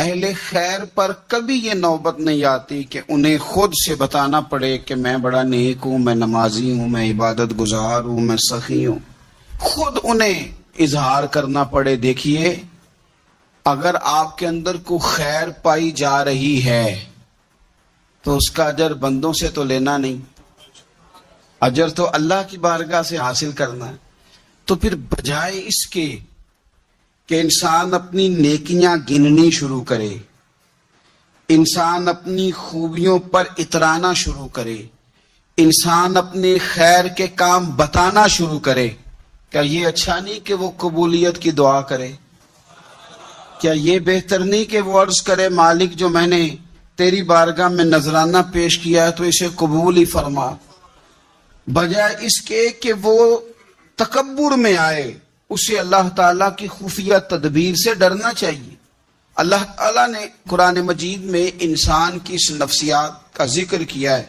اہل خیر پر کبھی یہ نوبت نہیں آتی کہ انہیں خود سے بتانا پڑے کہ میں بڑا نیک ہوں، میں نمازی ہوں، میں عبادت گزار ہوں، میں سخی ہوں. خود انہیں اظہار کرنا پڑے. دیکھیے، اگر آپ کے اندر کوئی خیر پائی جا رہی ہے تو اس کا اجر بندوں سے تو لینا نہیں، اجر تو اللہ کی بارگاہ سے حاصل کرنا ہے. تو پھر بجائے اس کے کہ انسان اپنی نیکیاں گننی شروع کرے، انسان اپنی خوبیوں پر اترانا شروع کرے، انسان اپنے خیر کے کام بتانا شروع کرے، کیا یہ اچھا نہیں کہ وہ قبولیت کی دعا کرے؟ کیا یہ بہتر نہیں کہ وہ عرض کرے مالک جو میں نے تیری بارگاہ میں نذرانہ پیش کیا ہے تو اسے قبول ہی فرما، بجائے اس کے کہ وہ تکبر میں آئے؟ اسے اللہ تعالیٰ کی خفیہ تدبیر سے ڈرنا چاہیے. اللہ تعالیٰ نے قرآن مجید میں انسان کی اس نفسیات کا ذکر کیا ہے،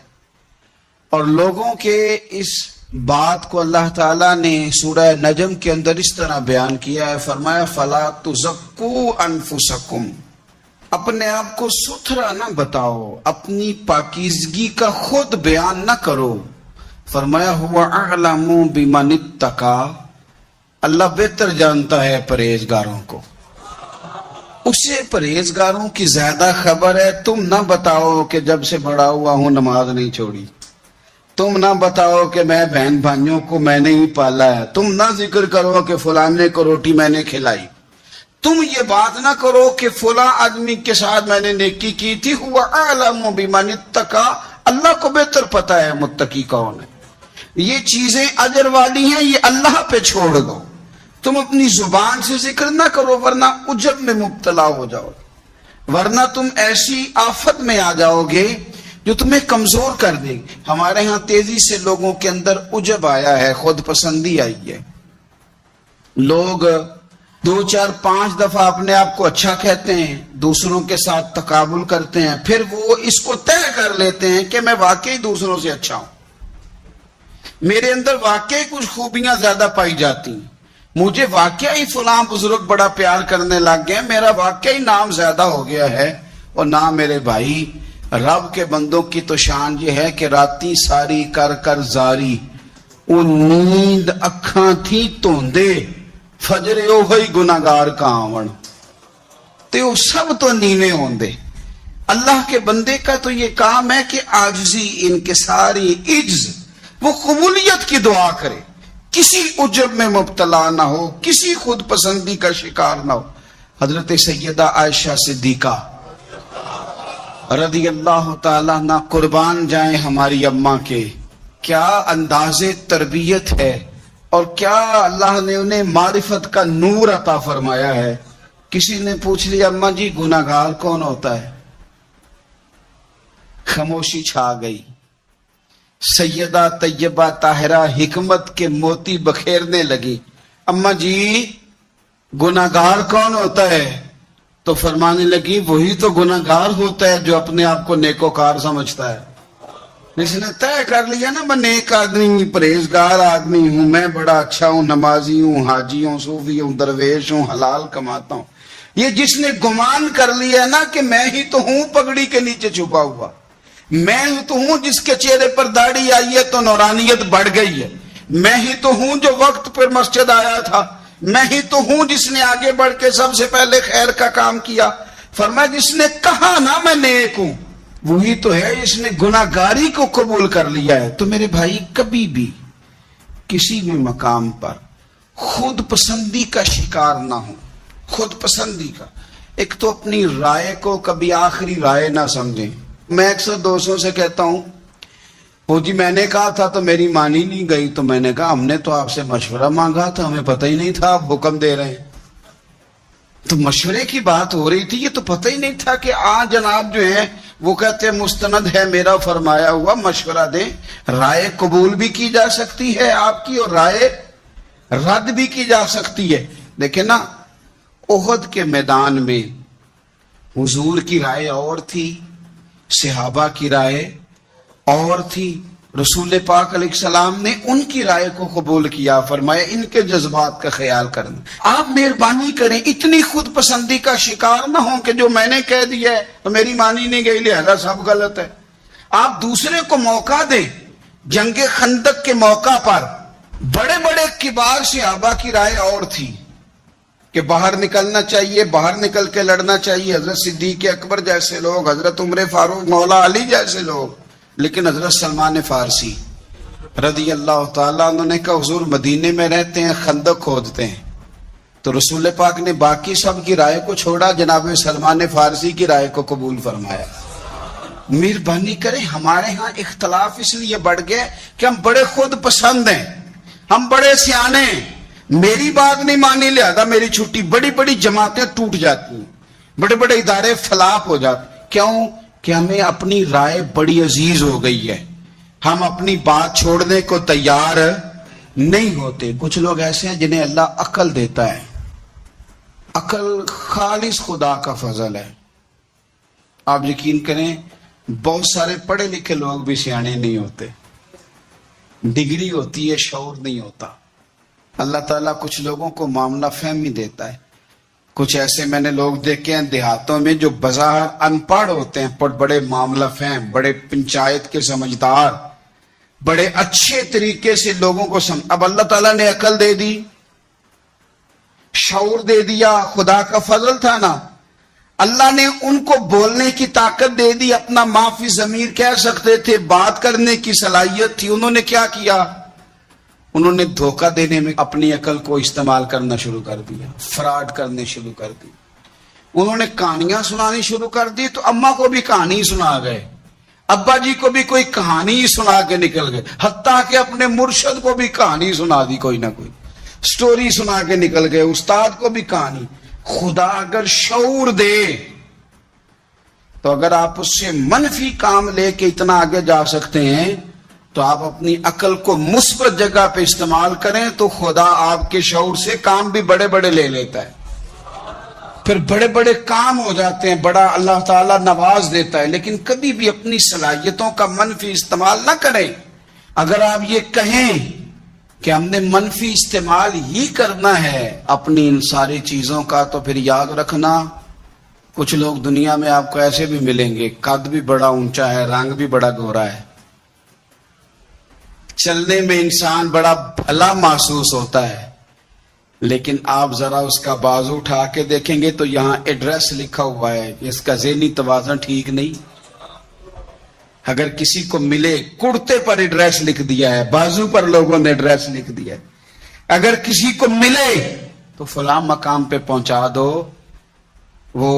اور لوگوں کے اس بات کو اللہ تعالیٰ نے سورہ نجم کے اندر اس طرح بیان کیا ہے. فرمایا فَلَا تُزَكُّوا أَنفُسَكُمْ، اپنے آپ کو ستھرا نہ بتاؤ، اپنی پاکیزگی کا خود بیان نہ کرو. فرمایا هُوَ أَعْلَمُ بِمَنِ اتَّقَىٰ، اللہ بہتر جانتا ہے پرہیزگاروں کو، اسے پرہیزگاروں کی زیادہ خبر ہے. تم نہ بتاؤ کہ جب سے بڑا ہوا ہوں نماز نہیں چھوڑی، تم نہ بتاؤ کہ میں بہن بھائیوں کو میں نے ہی پالا ہے، تم نہ ذکر کرو کہ فلانے کو روٹی میں نے کھلائی، تم یہ بات نہ کرو کہ فلاں آدمی کے ساتھ میں نے نیکی کی تھی. ہوا اعلم بمن اتقى، اللہ کو بہتر پتہ ہے متقی کون ہے. یہ چیزیں اجر والی ہیں، یہ اللہ پہ چھوڑ دو. تم اپنی زبان سے ذکر نہ کرو ورنہ عجب میں مبتلا ہو جاؤ، ورنہ تم ایسی آفت میں آ جاؤ گے جو تمہیں کمزور کر دے گی. ہمارے ہاں تیزی سے لوگوں کے اندر عجب آیا ہے، خود پسندی آئی ہے. لوگ 2 4 5 دفعہ اپنے آپ کو اچھا کہتے ہیں، دوسروں کے ساتھ تقابل کرتے ہیں، پھر وہ اس کو طے کر لیتے ہیں کہ میں واقعی دوسروں سے اچھا ہوں، میرے اندر واقعی کچھ خوبیاں زیادہ پائی جاتی ہیں، مجھے واقعی فلاں بزرگ بڑا پیار کرنے لگ گئے، میرا واقعی نام زیادہ ہو گیا ہے. اور نہ میرے بھائی، رب کے بندوں کی تو شان یہ ہے کہ راتی ساری کر کر زاری، وہ نیند اکھاں تھی توندے، فجرے او بھائی گناہگار کا آون، تے وہ سب تو نینے ہوندے. اللہ کے بندے کا تو یہ کام ہے کہ عاجزی، انکساری، عجز، وہ قبولیت کی دعا کرے، کسی عجب میں مبتلا نہ ہو، کسی خود پسندی کا شکار نہ ہو. حضرت سیدہ عائشہ صدیقہ رضی اللہ تعالیٰ نہ قربان جائیں ہماری اماں کے، کیا انداز تربیت ہے اور کیا اللہ نے انہیں معرفت کا نور عطا فرمایا ہے. کسی نے پوچھ لیا اماں جی گناہگار کون ہوتا ہے؟ خاموشی چھا گئی. سیدہ طیبہ طاہرہ حکمت کے موتی بکھیرنے لگی. اماں جی گناہگار کون ہوتا ہے؟ تو فرمانے لگی وہی تو گناہگار ہوتا ہے جو اپنے آپ کو نیکوکار سمجھتا ہے. جس نے طے کر لیا نا میں نیک آدمی ہوں، پرہیزگار آدمی ہوں، میں بڑا اچھا ہوں، نمازی ہوں، حاجی ہوں، صوفی ہوں، درویش ہوں، حلال کماتا ہوں، یہ جس نے گمان کر لیا نا کہ میں ہی تو ہوں پگڑی کے نیچے چھپا ہوا، میں ہی تو ہوں جس کے چہرے پر داڑھی آئی ہے تو نورانیت بڑھ گئی ہے، میں ہی تو ہوں جو وقت پر مسجد آیا تھا، میں ہی تو ہوں جس نے آگے بڑھ کے سب سے پہلے خیر کا کام کیا. فرمایا جس نے کہا نا میں نیک ہوں وہی تو ہے جس نے گناہگاری کو قبول کر لیا ہے. تو میرے بھائی کبھی بھی کسی بھی مقام پر خود پسندی کا شکار نہ ہو. خود پسندی کا، ایک تو اپنی رائے کو کبھی آخری رائے نہ سمجھیں. میں اکثر دوستوں سے کہتا ہوں وہ جی میں نے کہا تھا تو میری مانی نہیں گئی، تو میں نے کہا ہم نے تو آپ سے مشورہ مانگا تھا، ہمیں پتہ ہی نہیں تھا آپ حکم دے رہے ہیں. تو مشورے کی بات ہو رہی تھی، یہ تو پتہ ہی نہیں تھا کہ جناب جو ہیں وہ کہتے ہیں مستند ہے میرا فرمایا ہوا، مشورہ دیں. رائے قبول بھی کی جا سکتی ہے آپ کی اور رائے رد بھی کی جا سکتی ہے. دیکھیں نا احد کے میدان میں حضور کی رائے اور تھی، صحابہ کی رائے اور تھی، رسول پاک علیہ السلام نے ان کی رائے کو قبول کیا، فرمایا ان کے جذبات کا خیال کرنا۔ آپ مہربانی کریں، اتنی خود پسندی کا شکار نہ ہوں کہ جو میں نے کہہ دیا ہے تو میری مانی نہیں گئی لہذا سب غلط ہے۔ آپ دوسرے کو موقع دیں۔ جنگ خندق کے موقع پر بڑے بڑے کبار صحابہ کی رائے اور تھی کہ باہر نکلنا چاہیے، باہر نکل کے لڑنا چاہیے، حضرت صدیق اکبر جیسے لوگ، حضرت عمر فاروق، مولا علی جیسے لوگ۔ لیکن حضرت سلمان فارسی رضی اللہ تعالیٰ انہوں نے کہا حضور مدینے میں رہتے ہیں، خندق کھودتے ہیں، تو رسول پاک نے باقی سب کی رائے کو چھوڑا، جناب سلمان فارسی کی رائے کو قبول فرمایا۔ مہربانی کریں، ہمارے ہاں اختلاف اس لیے بڑھ گئے کہ ہم بڑے خود پسند ہیں، ہم بڑے سیانے ہیں، میری بات نہیں مانی لہذا میری چھٹی۔ بڑی بڑی جماعتیں ٹوٹ جاتی ہیں، بڑے بڑے ادارے فلاپ ہو جاتے۔ کیوں؟ کہ ہمیں اپنی رائے بڑی عزیز ہو گئی ہے، ہم اپنی بات چھوڑنے کو تیار نہیں ہوتے۔ کچھ لوگ ایسے ہیں جنہیں اللہ عقل دیتا ہے، عقل خالص خدا کا فضل ہے۔ آپ یقین کریں بہت سارے پڑھے لکھے لوگ بھی سیانے نہیں ہوتے، ڈگری ہوتی ہے شعور نہیں ہوتا۔ اللہ تعالیٰ کچھ لوگوں کو معاملہ فہمی دیتا ہے۔ کچھ ایسے میں نے لوگ دیکھے ہیں دیہاتوں میں جو بظاہر ان پڑھ ہوتے ہیں پر بڑے معاملہ فہم، بڑے پنچایت کے سمجھدار، بڑے اچھے طریقے سے لوگوں کو اب اللہ تعالیٰ نے عقل دے دی، شعور دے دیا، خدا کا فضل تھا نا۔ اللہ نے ان کو بولنے کی طاقت دے دی، اپنا معافی ضمیر کہہ سکتے تھے، بات کرنے کی صلاحیت تھی۔ انہوں نے کیا کیا؟ انہوں نے دھوکہ دینے میں اپنی عقل کو استعمال کرنا شروع کر دیا، فراڈ کرنے شروع کر دی۔ انہوں نے کہانیاں سنانی شروع کر دی تو اماں کو بھی کہانی سنا گئے، ابا جی کو بھی کوئی کہانی سنا کے نکل گئے، حتیٰ کہ اپنے مرشد کو بھی کہانی سنا دی، کوئی نہ کوئی سٹوری سنا کے نکل گئے، استاد کو بھی کہانی۔ خدا اگر شعور دے تو اگر آپ اس سے منفی کام لے کے اتنا آگے جا سکتے ہیں تو آپ اپنی عقل کو مثبت جگہ پہ استعمال کریں تو خدا آپ کے شعور سے کام بھی بڑے بڑے لے لیتا ہے، پھر بڑے بڑے کام ہو جاتے ہیں، بڑا اللہ تعالیٰ نواز دیتا ہے۔ لیکن کبھی بھی اپنی صلاحیتوں کا منفی استعمال نہ کریں۔ اگر آپ یہ کہیں کہ ہم نے منفی استعمال ہی کرنا ہے اپنی ان ساری چیزوں کا، تو پھر یاد رکھنا کچھ لوگ دنیا میں آپ کو ایسے بھی ملیں گے، قد بھی بڑا اونچا ہے، رنگ بھی بڑا گورا ہے، چلنے میں انسان بڑا بھلا محسوس ہوتا ہے، لیکن آپ ذرا اس کا بازو اٹھا کے دیکھیں گے تو یہاں ایڈریس لکھا ہوا ہے کہ اس کا ذہنی توازن ٹھیک نہیں۔ اگر کسی کو ملے کرتے پر ایڈریس لکھ دیا ہے، بازو پر لوگوں نے ایڈریس لکھ دیا ہے، اگر کسی کو ملے تو فلاں مقام پہ پہنچا دو۔ وہ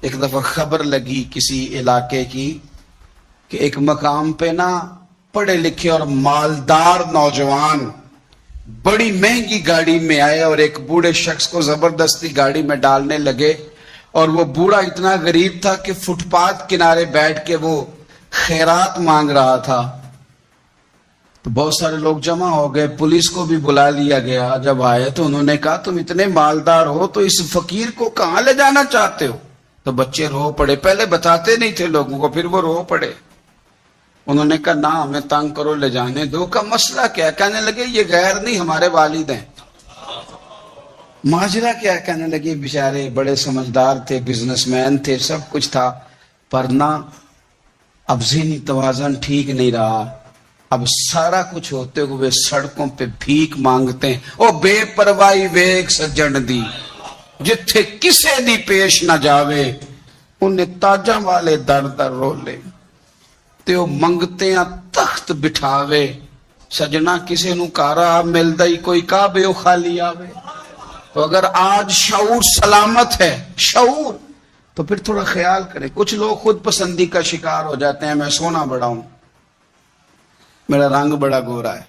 ایک دفعہ خبر لگی کسی علاقے کی کہ ایک مقام پہ نا پڑھے لکھے اور مالدار نوجوان بڑی مہنگی گاڑی میں آئے اور ایک بوڑھے شخص کو زبردستی گاڑی میں ڈالنے لگے، اور وہ بوڑھا اتنا غریب تھا کہ فٹ پاتھ کنارے بیٹھ کے وہ خیرات مانگ رہا تھا۔ تو بہت سارے لوگ جمع ہو گئے، پولیس کو بھی بلا لیا گیا۔ جب آئے تو انہوں نے کہا تم اتنے مالدار ہو تو اس فقیر کو کہاں لے جانا چاہتے ہو؟ تو بچے رو پڑے، پہلے بتاتے نہیں تھے لوگوں کو، پھر وہ رو پڑے۔ انہوں نے کہا نہ ہمیں تنگ کرو، لے جانے دو۔ کا مسئلہ کیا؟ کہنے لگے یہ غیر نہیں ہمارے والد ہیں۔ ماجرا کیا؟ کہنے لگے بیچارے بڑے سمجھدار تھے، بزنس مین تھے، سب کچھ تھا، پر نہ اب ذہنی توازن ٹھیک نہیں رہا، اب سارا کچھ ہوتے ہوئے سڑکوں پہ بھیک مانگتے ہیں۔ او بے پرواہی ویک سجن دی، جتھے کسے دی پیش نہ جاوے، انہیں تاجاں والے در در رولے تے او منگتے ہیں تخت بٹھاوے۔ سجنا کسے نو کارا ملدا ہی کوئی کعبے او خالی آوے۔ تو اگر آج شعور سلامت ہے، شعور، تو پھر تھوڑا خیال کریں۔ کچھ لوگ خود پسندی کا شکار ہو جاتے ہیں، میں سونا بڑا ہوں، میرا رنگ بڑا گورا ہے،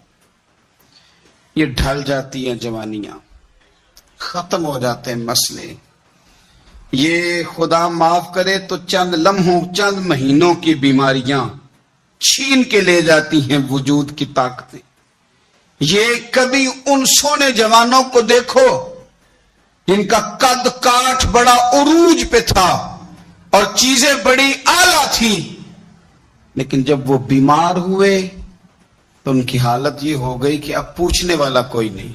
یہ ڈھل جاتی ہیں جوانیاں، ختم ہو جاتے ہیں مسئلے۔ یہ خدا معاف کرے تو چند لمحوں چند مہینوں کی بیماریاں چھین کے لے جاتی ہیں وجود کی طاقتیں۔ یہ کبھی ان سونے جوانوں کو دیکھو جن کا قد کاٹ بڑا عروج پہ تھا اور چیزیں بڑی اعلیٰ تھیں، لیکن جب وہ بیمار ہوئے تو ان کی حالت یہ ہو گئی کہ اب پوچھنے والا کوئی نہیں،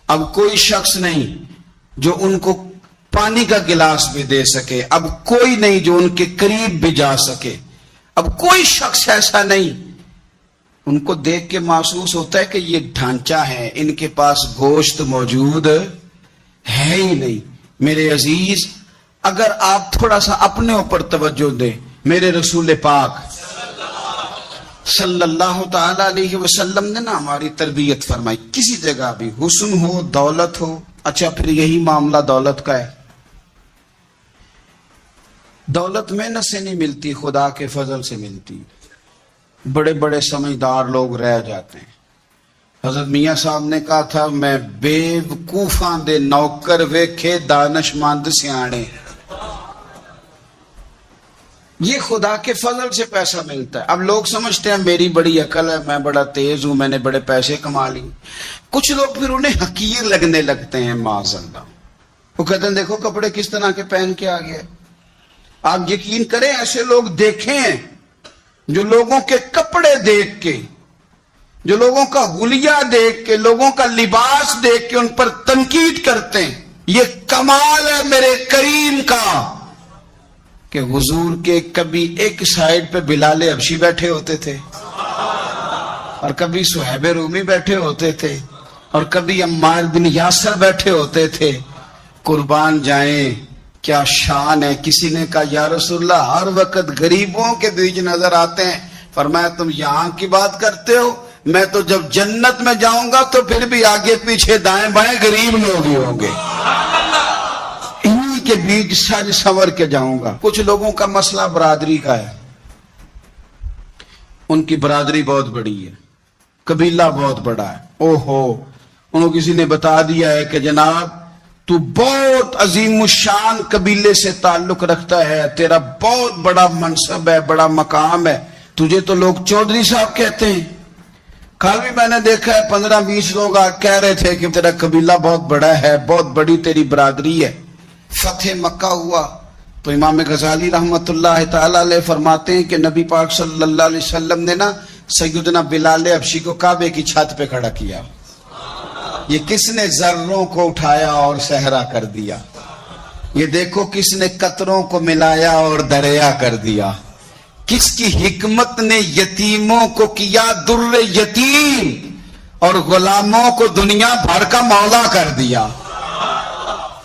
اب کوئی شخص نہیں جو ان کو پانی کا گلاس بھی دے سکے، اب کوئی نہیں جو ان کے قریب بھی جا سکے، اب کوئی شخص ایسا نہیں۔ ان کو دیکھ کے محسوس ہوتا ہے کہ یہ ڈھانچہ ہے، ان کے پاس گوشت موجود ہے ہی نہیں۔ میرے عزیز، اگر آپ تھوڑا سا اپنے اوپر توجہ دیں، میرے رسول پاک صلی اللہ تعالی علیہ وسلم نے نا ہماری تربیت فرمائی، کسی جگہ بھی حسن ہو، دولت ہو، اچھا پھر یہی معاملہ دولت کا ہے۔ دولت محنت سے نہیں ملتی، خدا کے فضل سے ملتی۔ بڑے بڑے سمجھدار لوگ رہ جاتے ہیں۔ حضرت میاں صاحب نے کہا تھا، میں بے وقوفاں دے نوکر ویکھے دانش مند سیانے۔ یہ خدا کے فضل سے پیسہ ملتا ہے۔ اب لوگ سمجھتے ہیں میری بڑی عقل ہے، میں بڑا تیز ہوں، میں نے بڑے پیسے کما لی۔ کچھ لوگ پھر انہیں حقیر لگنے لگتے ہیں، معاذ اللہ۔ وہ کہتے ہیں دیکھو کپڑے کس طرح کے پہن کے آ گئے۔ آپ یقین کریں ایسے لوگ دیکھیں ہیں جو لوگوں کے کپڑے دیکھ کے، جو لوگوں کا حلیہ دیکھ کے، لوگوں کا لباس دیکھ کے ان پر تنقید کرتے ہیں۔ یہ کمال ہے میرے کریم کا کہ حضور کے کبھی ایک سائیڈ پہ بلال حبشی بیٹھے ہوتے تھے، اور کبھی صہیب رومی بیٹھے ہوتے تھے، اور کبھی عمار بن یاسر بیٹھے ہوتے تھے۔ قربان جائیں، کیا شان ہے۔ کسی نے کہا یا رسول اللہ ہر وقت غریبوں کے بیچ نظر آتے ہیں۔ فرمایا تم یہاں کی بات کرتے ہو، میں تو جب جنت میں جاؤں گا تو پھر بھی آگے پیچھے دائیں بائیں غریب لوگ ہی ہوں گے، انہی کے بیچ سج سنور کے جاؤں گا۔ کچھ لوگوں کا مسئلہ برادری کا ہے، ان کی برادری بہت بڑی ہے، قبیلہ بہت بڑا ہے۔ اوہو، انہوں کسی نے بتا دیا ہے کہ جناب تو بہت عظیم الشان قبیلے سے تعلق رکھتا ہے، تیرا بہت بڑا منصب ہے، بڑا مقام ہے، تجھے تو لوگ چودھری صاحب کہتے ہیں۔ کل بھی میں نے دیکھا ہے 15-20 لوگ کہہ رہے تھے کہ تیرا قبیلہ بہت بڑا ہے، بہت بڑی تیری برادری ہے۔ فتح مکہ ہوا تو امام غزالی رحمت اللہ تعالی علیہ فرماتے ہیں کہ نبی پاک صلی اللہ علیہ وسلم نے نا سیدنا بلال حبشی کو کعبے کی چھت پہ کھڑا کیا۔ یہ کس نے ذروں کو اٹھایا اور صحرا کر دیا، یہ دیکھو کس نے قطروں کو ملایا اور دریا کر دیا، کس کی حکمت نے یتیموں کو کیا در یتیم اور غلاموں کو دنیا بھر کا مولا کر دیا۔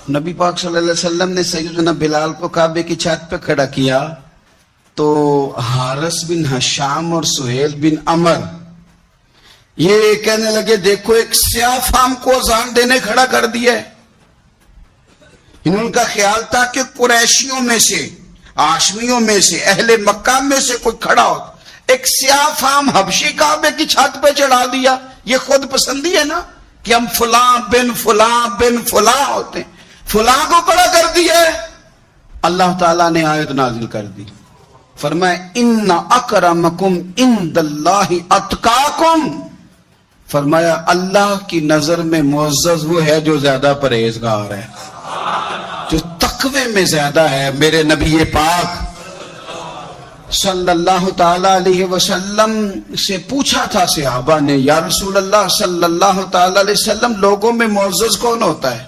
نبی پاک صلی اللہ علیہ وسلم نے سیدنا بلال کو کعبے کی چھت پہ کھڑا کیا تو حارث بن ہشام اور سہیل بن عمر یہ کہنے لگے دیکھو ایک سیاہ فام کو اذان دینے کھڑا کر دیا ہے۔ ان کا خیال تھا کہ قریشیوں میں سے، ہاشمیوں میں سے، اہل مکہ میں سے کوئی کھڑا ہو، ایک سیاہ فام حبشی کعبے کی چھت پہ چڑھا دیا۔ یہ خود پسندی ہے نا کہ ہم فلاں بن فلاں بن فلاں ہوتے ہیں، فلاں کو کھڑا کر دیا ہے۔ اللہ تعالیٰ نے آیت نازل کر دی، فرمایا ان اکرمکم عند اللہ اتقاکم، فرمایا اللہ کی نظر میں معزز وہ ہے جو زیادہ پرہیزگار ہے، جو تقوی میں زیادہ ہے۔ میرے نبی پاک صلی اللہ تعالی علیہ وسلم سے پوچھا تھا صحابہ نے، یا رسول اللہ صلی اللہ تعالی علیہ وسلم لوگوں میں معزز کون ہوتا ہے؟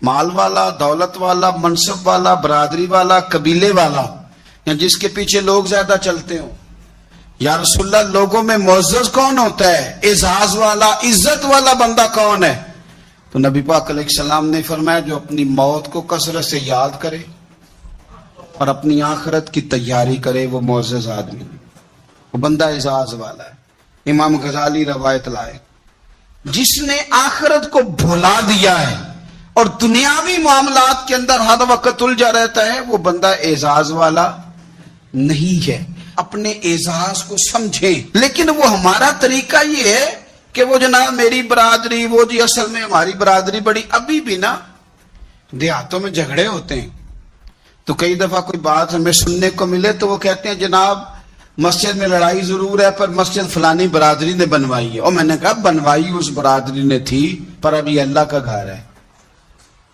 مال والا، دولت والا، منصب والا، برادری والا، قبیلے والا، یا جس کے پیچھے لوگ زیادہ چلتے ہوں؟ یا رسول اللہ لوگوں میں معزز کون ہوتا ہے؟ اعزاز والا، عزت والا بندہ کون ہے؟ تو نبی پاک علیہ السلام نے فرمایا جو اپنی موت کو کثرت سے یاد کرے اور اپنی آخرت کی تیاری کرے وہ معزز آدمی، وہ بندہ اعزاز والا ہے۔ امام غزالی روایت لائے، جس نے آخرت کو بھلا دیا ہے اور دنیاوی معاملات کے اندر ہر وقت الجھا رہتا ہے وہ بندہ اعزاز والا نہیں ہے۔ اپنے اعزاز کو سمجھیں، لیکن وہ ہمارا طریقہ یہ ہے کہ وہ جناب میری برادری، وہ جی اصل میں ہماری برادری بڑی۔ ابھی بھی نا دیہاتوں میں جھگڑے ہوتے ہیں تو کئی دفعہ کوئی بات ہمیں سننے کو ملے تو وہ کہتے ہیں جناب مسجد میں لڑائی ضرور ہے پر مسجد فلانی برادری نے بنوائی ہے۔ اور میں نے کہا بنوائی اس برادری نے تھی پر اب یہ اللہ کا گھر ہے۔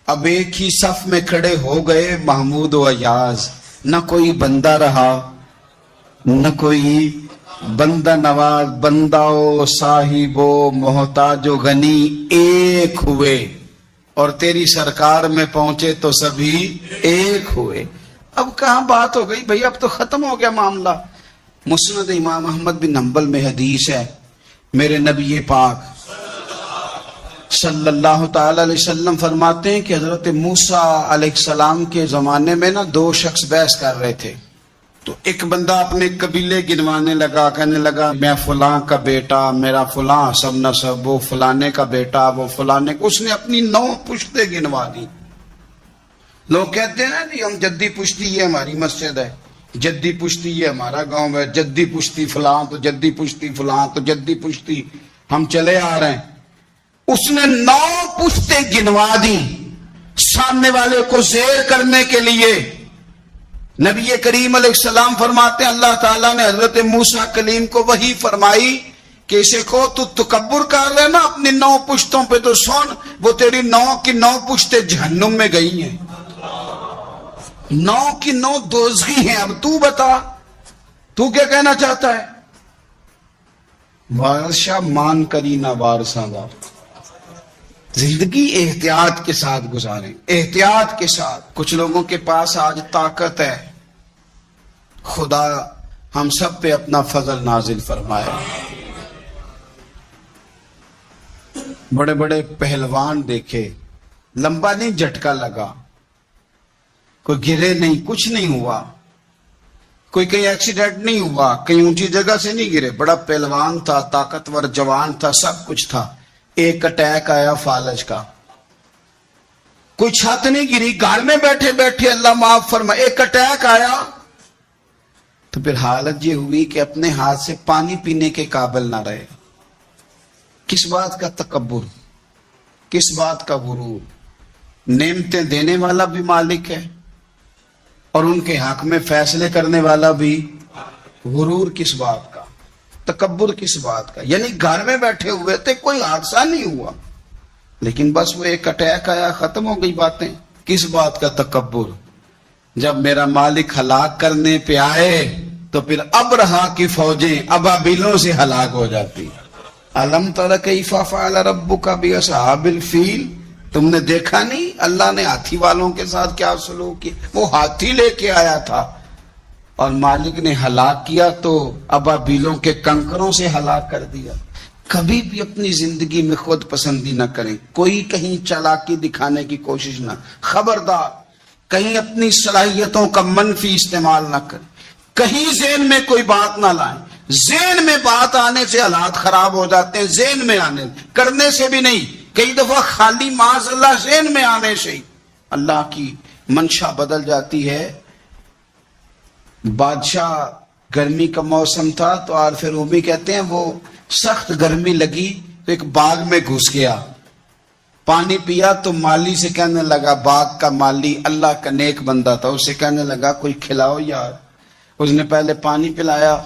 اب ایک ہی صف میں کھڑے ہو گئے محمود و ایاز، نہ کوئی بندہ رہا نہ کوئی بندہ نواز، بندہ صاحب و محتاج و غنی ایک ہوئے، اور تیری سرکار میں پہنچے تو سبھی ایک ہوئے۔ اب کہاں بات ہو گئی بھئی، اب تو ختم ہو گیا معاملہ۔ مسند امام احمد بن حنبل میں حدیث ہے، میرے نبی پاک صلی اللہ تعالی علیہ وسلم فرماتے ہیں کہ حضرت موسیٰ علیہ السلام کے زمانے میں دو شخص بحث کر رہے تھے، تو ایک بندہ اپنے قبیلے گنوانے لگا، کہنے لگا میں فلاں کا بیٹا، میرا فلاں سب نسب، وہ فلانے کا بیٹا، وہ فلانے کا، اس نے اپنی 9 پشتیں گنوا دی۔ لوگ کہتے ہیں نا جی ہم جدی پشتی، یہ ہماری مسجد ہے، جدی پشتی یہ ہمارا گاؤں ہے، جدی پشتی فلاں تو جدی پشتی فلاں تو جدی پشتی، ہم چلے آ رہے ہیں۔ اس نے 9 پشتیں گنوا دی سامنے والے کو زیر کرنے کے لیے۔ نبی کریم علیہ السلام فرماتے ہیں اللہ تعالیٰ نے حضرت موسیٰ کلیم کو وحی فرمائی کہ اسے کو تو تکبر کر رہے نا اپنی 9 پشتوں پہ، تو سن وہ تیری 9 کی 9 پشتیں جہنم میں گئی ہیں، 9 کی 9 دوزخی ہیں۔ اب تو بتا تو کیا کہنا چاہتا ہے؟ بادشاہ مان کری نہ وارثاں دا، زندگی احتیاط کے ساتھ گزاریں، احتیاط کے ساتھ۔ کچھ لوگوں کے پاس آج طاقت ہے، خدا ہم سب پہ اپنا فضل نازل فرمائے۔ بڑے بڑے پہلوان دیکھے، لمبا نہیں جھٹکا لگا، کوئی گرے نہیں، کچھ نہیں ہوا، کوئی کہیں ایکسیڈنٹ نہیں ہوا، کہیں اونچی جگہ سے نہیں گرے، بڑا پہلوان تھا، طاقتور جوان تھا، سب کچھ تھا۔ ایک اٹیک آیا فالج کا، کوئی چھت نہیں گری، گھر میں بیٹھے بیٹھے اللہ معاف فرمائے ایک اٹیک آیا، تو پھر حالت یہ ہوئی کہ اپنے ہاتھ سے پانی پینے کے قابل نہ رہے۔ کس بات کا تکبر، کس بات کا غرور؟ نعمتیں دینے والا بھی مالک ہے اور ان کے حق میں فیصلے کرنے والا بھی، غرور کس بات کا، تکبر کس بات کا؟ یعنی گھر میں بیٹھے ہوئے تھے، کوئی حادثہ نہیں ہوا، لیکن بس وہ ایک اٹیک آیا، ختم ہو گئی باتیں۔ کس بات کا تکبر؟ جب میرا مالک ہلاک کرنے پہ آئے تو پھر ابرہا کی فوجیں ابابیلوں سے ہلاک ہو جاتی۔ الم تر کیف فعل ربک باصحاب الفیل، تم نے دیکھا نہیں اللہ نے ہاتھی والوں کے ساتھ کیا سلوک کیا؟ وہ ہاتھی لے کے آیا تھا اور مالک نے ہلاک کیا تو ابابیلوں کے کنکروں سے ہلاک کر دیا۔ کبھی بھی اپنی زندگی میں خود پسندی نہ کریں، کوئی کہیں چالاکی دکھانے کی کوشش نہ، خبردار کہیں اپنی صلاحیتوں کا منفی استعمال نہ کریں، کہیں ذہن میں کوئی بات نہ لائیں۔ ذہن میں بات آنے سے حالات خراب ہو جاتے ہیں، ذہن میں آنے کرنے سے بھی نہیں، کئی دفعہ خالی معاذ اللہ ذہن میں آنے سے ہی اللہ کی منشا بدل جاتی ہے۔ بادشاہ گرمی کا موسم تھا تو عارف رومی کہتے ہیں وہ سخت گرمی لگی تو ایک باغ میں گھس گیا، پانی پیا تو مالی سے کہنے لگا، باغ کا مالی اللہ کا نیک بندہ تھا، اسے کہنے لگا کوئی کھلاؤ یار۔ اس نے پہلے پانی پلایا،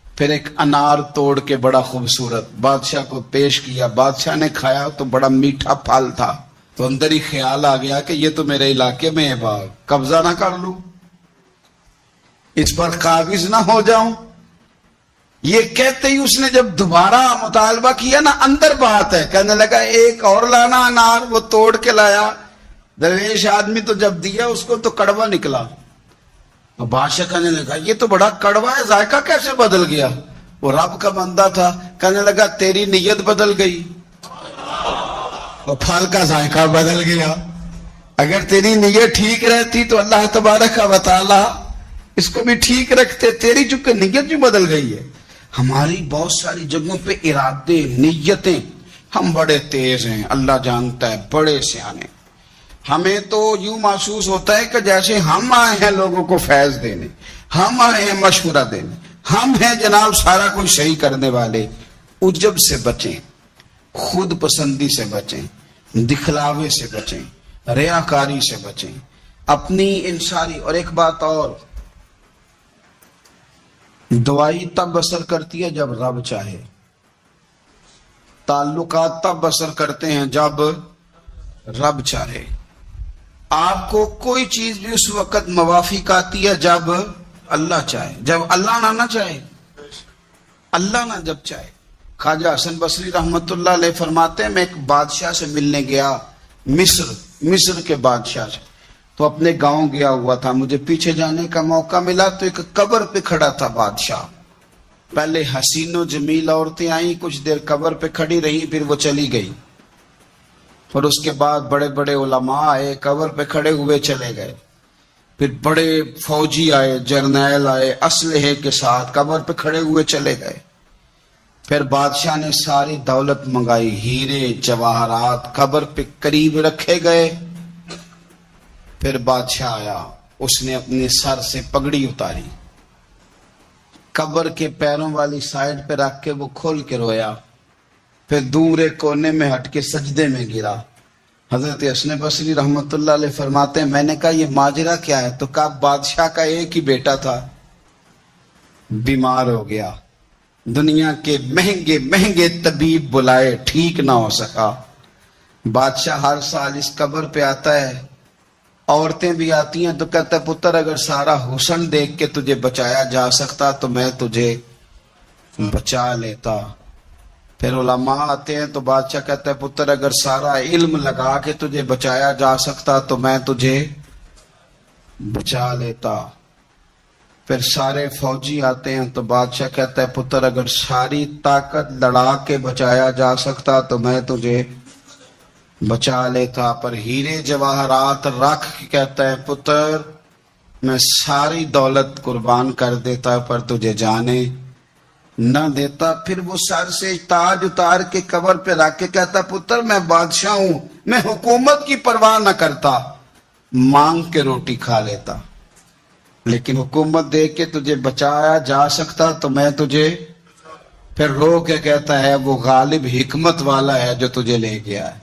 پھر ایک انار توڑ کے بڑا خوبصورت بادشاہ کو پیش کیا، بادشاہ نے کھایا تو بڑا میٹھا پھل تھا، تو اندر ہی خیال آ گیا کہ یہ تو میرے علاقے میں ہے باغ، قبضہ نہ کر لوں، اس پر قابض نہ ہو جاؤں۔ یہ کہتے ہی اس نے جب دوبارہ مطالبہ کیا نا، اندر بات ہے، کہنے لگا ایک اور لانا انار، وہ توڑ کے لایا، درویش آدمی تو جب دیا اس کو تو کڑوا نکلا، اور بادشاہ کہنے لگا یہ تو بڑا کڑوا ہے، ذائقہ کیسے بدل گیا؟ وہ رب کا بندہ تھا، کہنے لگا تیری نیت بدل گئی، اور پھل کا ذائقہ بدل گیا۔ اگر تیری نیت ٹھیک رہتی تو اللہ تبارک و تعالی اس کو بھی ٹھیک رکھتے، تیری چونکہ نیت جو بدل گئی ہے۔ ہماری بہت ساری جگہوں پہ ارادے، نیتیں، ہم بڑے تیز ہیں، اللہ جانتا ہے، بڑے سیانے، ہمیں تو یوں محسوس ہوتا ہے کہ جیسے ہم آئے ہیں لوگوں کو فیض دینے، ہم آئے ہیں مشورہ دینے، ہم ہیں جناب سارا کچھ صحیح کرنے والے۔ عجب سے بچیں، خود پسندی سے بچیں، دکھلاوے سے بچیں، ریاکاری سے بچیں، اپنی انصاری۔ اور ایک بات اور، دعائی تب اثر کرتی ہے جب رب چاہے، تعلقات تب اثر کرتے ہیں جب رب چاہے۔ آپ کو کوئی چیز بھی اس وقت موافق آتی ہے جب اللہ چاہے، جب اللہ نہ چاہے اللہ نہ جب چاہے. خواجہ حسن بصری رحمت اللہ علیہ فرماتے ہیں میں ایک بادشاہ سے ملنے گیا، مصر کے بادشاہ سے. تو اپنے گاؤں گیا ہوا تھا، مجھے پیچھے جانے کا موقع ملا تو ایک قبر پہ کھڑا تھا بادشاہ. پہلے حسین و جمیل عورتیں آئیں، کچھ دیر قبر پہ کھڑی رہی، پھر وہ چلی گئی. اور اس کے بعد بڑے بڑے علماء آئے، قبر پہ کھڑے ہوئے چلے گئے. پھر بڑے فوجی آئے، جرنیل آئے اسلحے کے ساتھ، قبر پہ کھڑے ہوئے چلے گئے. پھر بادشاہ نے ساری دولت منگائی، ہیرے جواہرات قبر پہ قریب رکھے گئے. پھر بادشاہ آیا، اس نے اپنے سر سے پگڑی اتاری، قبر کے پیروں والی سائیڈ پہ رکھ کے وہ کھول کے رویا. پھر دور ایک کونے میں ہٹ کے سجدے میں گرا. حضرت حسن بصری رحمت اللہ علیہ فرماتے ہیں میں نے کہا یہ ماجرا کیا ہے؟ تو کہا بادشاہ کا ایک ہی بیٹا تھا، بیمار ہو گیا، دنیا کے مہنگے مہنگے طبیب بلائے، ٹھیک نہ ہو سکا. بادشاہ ہر سال اس قبر پہ آتا ہے، عورتیں بھی آتی ہیں تو کہتا ہے پتر اگر سارا حسن دیکھ کے تجھے بچایا جا سکتا تو میں تجھے بچا لیتا. پھر علماء آتے ہیں تو بادشاہ کہتا ہے پتر اگر سارا علم لگا کے تجھے بچایا جا سکتا تو میں تجھے بچا لیتا. پھر سارے فوجی آتے ہیں تو بادشاہ کہتا ہے پتر اگر ساری طاقت لڑا کے بچایا جا سکتا تو میں تجھے بچا لیتا. پر ہیرے جواہرات رکھ کے کہتا ہے پتر میں ساری دولت قربان کر دیتا پر تجھے جانے نہ دیتا. پھر وہ سر سے تاج اتار کے قبر پہ رکھ کے کہتا پتر میں بادشاہ ہوں، میں حکومت کی پرواہ نہ کرتا، مانگ کے روٹی کھا لیتا، لیکن حکومت دے کے تجھے بچایا جا سکتا تو میں تجھے. پھر رو کے کہتا ہے وہ غالب حکمت والا ہے جو تجھے لے گیا ہے.